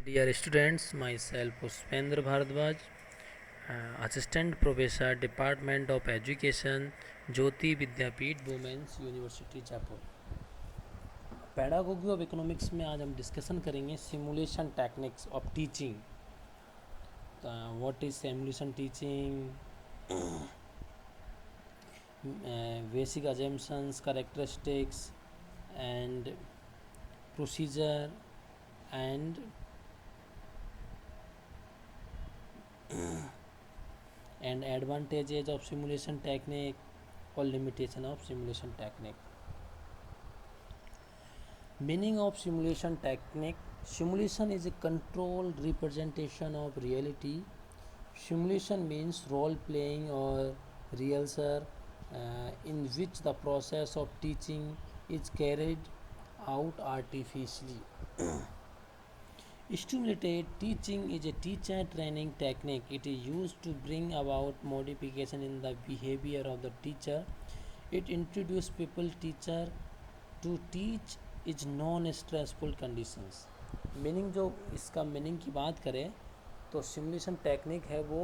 Dear students, myself Puspendra Bharadwaj, Assistant Professor, Department of Education, Jyoti Vidyapeeth, Women's University, Jaipur. Pedagogy of Economics में आज हम discussion करेंगे simulation techniques of teaching. What is simulation teaching? Basic assumptions, characteristics, and procedure, and advantages of simulation technique or limitation of simulation technique. Meaning of simulation technique: simulation is a controlled representation of reality. Simulation means role playing or rehearsal in which the process of teaching is carried out artificially. Stimulated teaching is a teacher training technique. It is used to bring about modification in the behavior of the teacher. It introduces people teacher to teach is non stressful conditions. Meaning जो इसका meaning की बात करें तो simulation technique है वो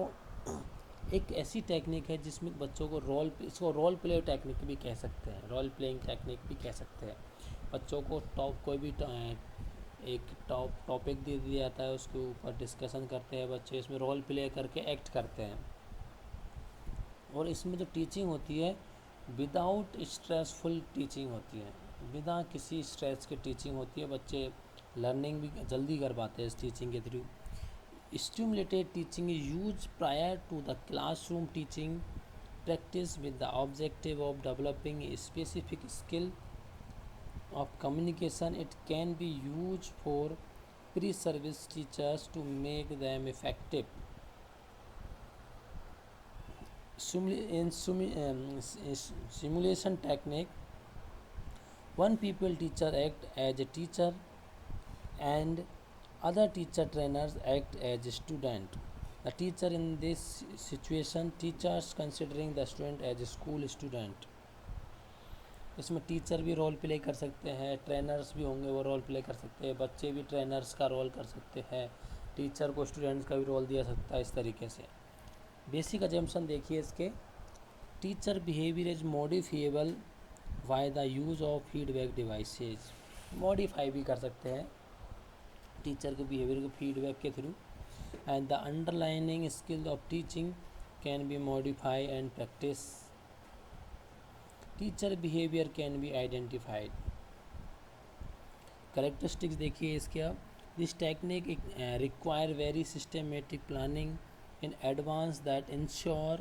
एक ऐसी टेक्निक है जिसमें बच्चों को इसको रोल प्ले टेक्निक भी कह सकते हैं, रोल प्लेइंग टेक्निक भी कह सकते हैं. बच्चों को कोई भी एक टॉपिक दे दिया जाता है, उसके ऊपर डिस्कशन करते हैं बच्चे, इसमें रोल प्ले करके एक्ट करते हैं. और इसमें जो टीचिंग होती है विदाउट स्ट्रेसफुल टीचिंग होती है, बिना किसी स्ट्रेस के टीचिंग होती है. बच्चे लर्निंग भी जल्दी कर पाते हैं इस टीचिंग के through. Stimulated teaching is use prior to the classroom teaching practice with the objective of developing a specific skill of communication. It can be used for pre-service teachers to make them effective. In simulation technique, one people teacher act as a teacher and other teacher trainers act as a student. The teacher in this situation, teachers considering the student as a school student. इसमें teacher भी role play कर सकते हैं, trainers भी होंगे वो role play कर सकते हैं, बच्चे भी ट्रेनर्स का रोल कर सकते हैं, टीचर को स्टूडेंट्स का भी रोल दिया सकता है. इस तरीके से बेसिक अजम्पशन देखिए इसके. Teacher behaviour is modifiable by the use of feedback devices. Modify भी कर सकते हैं टीचर के बिहेवियर को फीडबैक के through. And the underlying skill of teaching can be modified and practiced. Teacher behavior can be identified. Characteristics देखिए इसके अब. This technique require very systematic planning in advance that ensure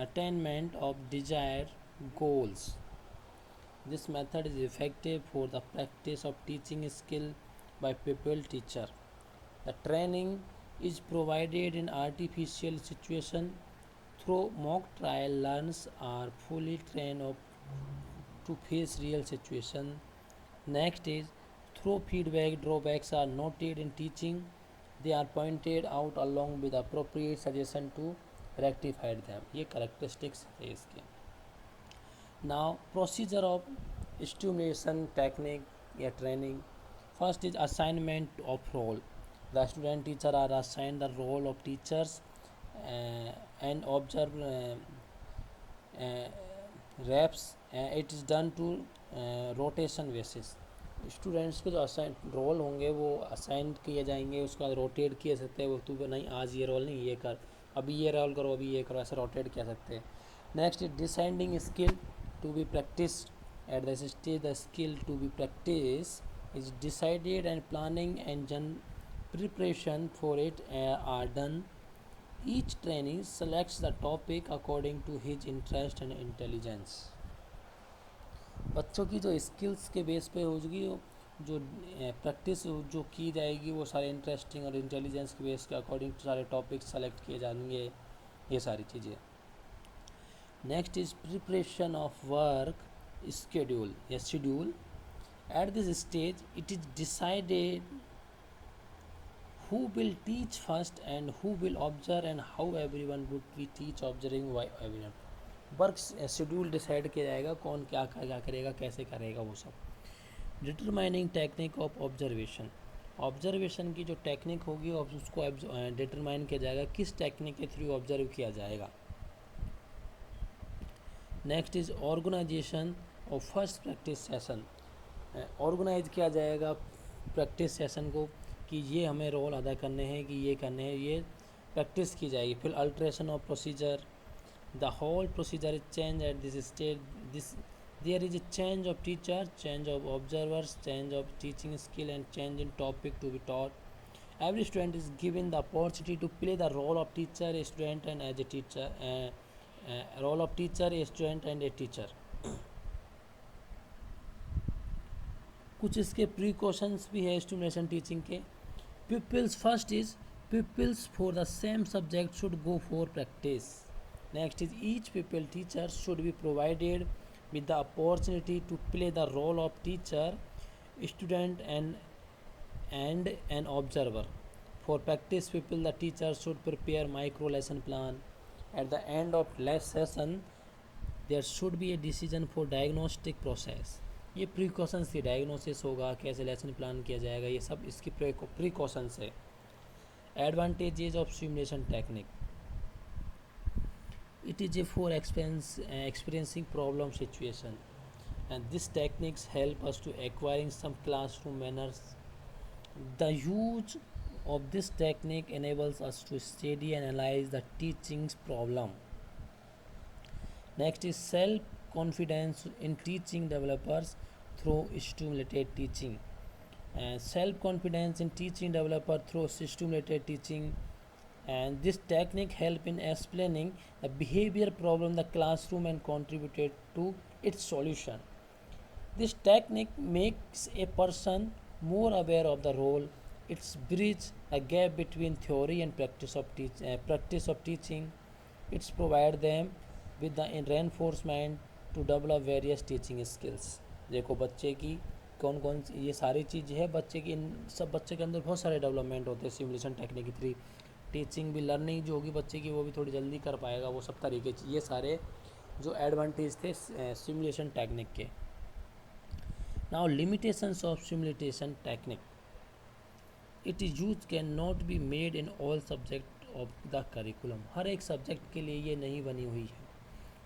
attainment of desired goals. This method is effective for the practice of teaching skill by pupil teacher. The training is provided in artificial situation. Through mock trial, learners are fully trained up to face real situation. Next is through feedback, drawbacks are noted in teaching. They are pointed out along with appropriate suggestion to rectify them. ये characteristics है इसके. Now procedure of stimulation technique या training. First is assignment of role. The student teacher are assigned the role of teachers and observe reps. It is done to rotation basis. Students के जो assign role होंगे वो assign किए जाएंगे, उसके बाद rotate किए सकते हैं. वो तू नहीं आज ये रोल नहीं ये कर, अभी ये रोल करो, अभी ये करो, ऐसे रोटेट किया सकते हैं. Next is deciding skill to be practice. At the stage the skill to be practice is decided and planning and preparation for it are done. Each trainee selects the topic according to his interest and intelligence. बच्चों की जो skills के base पे होगी, जो practice जो की जाएगी वो सारे इंटरेस्टिंग और इंटेलिजेंस के बेस के अकॉर्डिंग सारे टॉपिक सेलेक्ट किए जाएंगे, ये सारी चीज़ें. Next is preparation of work schedule या schedule. At this stage, it is decided who will teach first and who will observe and how everyone would be teach, observing, why everyone. Work schedule decide किया जाएगा, कौन क्या करेगा, कैसे करेगा वो सब. Determining technique of observation. Observation की जो टेक्निक होगी उसको डिटरमाइन किया जाएगा किस टेक्निक के थ्रू ऑब्जर्व किया जाएगा। Next is organisation of first practice session. Organise किया जाएगा प्रैक्टिस सेशन को कि ये हमें रोल अदा करने हैं, कि ये करने हैं, ये प्रैक्टिस की जाएगी। फिर alteration of procedure, the whole procedure is change at this stage, this there is a change of teacher, change of observers, change of teaching skill and change in topic to be taught. Every student is given the opportunity to play the role of teacher, a student and as a teacher, role of teacher, a student and a teacher. कुछ इसके precautions भी है stimulation teaching के। pupils first is pupils for the same subject should go for practice. Next is each pupil teacher should be provided with the opportunity to play the role of teacher, student and an observer. For practice pupil, the teacher should prepare micro lesson plan. At the end of session, there should be a decision for diagnostic process. ये precautions थी, diagnosis होगा, कैसे lesson plan किया जाएगा, ये सब इसकी precautions है। Advantages of simulation technique, it is a for experiencing problem situation, and these techniques help us to acquiring some classroom manners. The use of this technique enables us to study and analyze the teaching's problem. Next is self confidence in teaching developers through stimulated teaching, and self confidence in teaching developer through stimulated teaching, and this technique help in explaining the behavior problem in the classroom and contributed to its solution. This technique makes a person more aware of the role. It's bridge a gap between theory and practice of teaching. It's provide them with the reinforcement to develop various teaching skills. देखो बच्चे की कौन कौन ये सारी चीज़ है, बच्चे की इन सब बच्चे के अंदर बहुत सारे डेवलपमेंट होते हैं सिमुलेशन टेक्निक के थ्रू। टीचिंग भी, लर्निंग जो होगी बच्चे की वो भी थोड़ी जल्दी कर पाएगा, वो सब तरीके ये सारे जो एडवांटेज थे सिमुलेशन टेक्निक के। Now limitations of simulation technique, it is use can not be made in all subject of the curriculum. हर एक सब्जेक्ट के लिए ये नहीं बनी हुई है।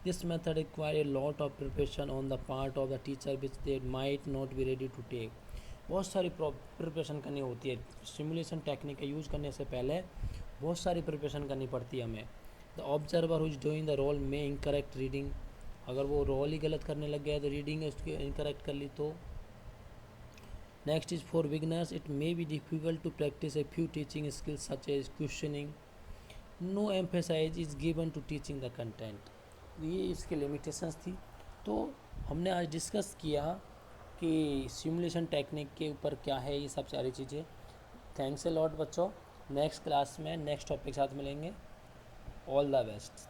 This method require a lot of preparation on the part of the teacher which they might not be ready to take. बहुत सारी प्रिपरेशन करनी होती है सिमुलेशन टेक्निक का यूज़ करने से पहले, बहुत सारी प्रिपरेशन करनी पड़ती है हमें। The observer who is doing the role में इनकरेक्ट रीडिंग, अगर वो रोल ही गलत करने लग गया तो रीडिंग उसकी इनकरेक्ट कर ली तो। Next is for beginners, it may be difficult to practice a few teaching skills such as questioning, no emphasise is given to teaching the content. ये इसकी लिमिटेशंस थी। तो हमने आज डिस्कस किया कि सिमुलेशन टेक्निक के ऊपर क्या है ये सब सारी चीज़ें। थैंक्स अ लॉट बच्चों। नेक्स्ट क्लास में नेक्स्ट टॉपिक के साथ मिलेंगे। All the best.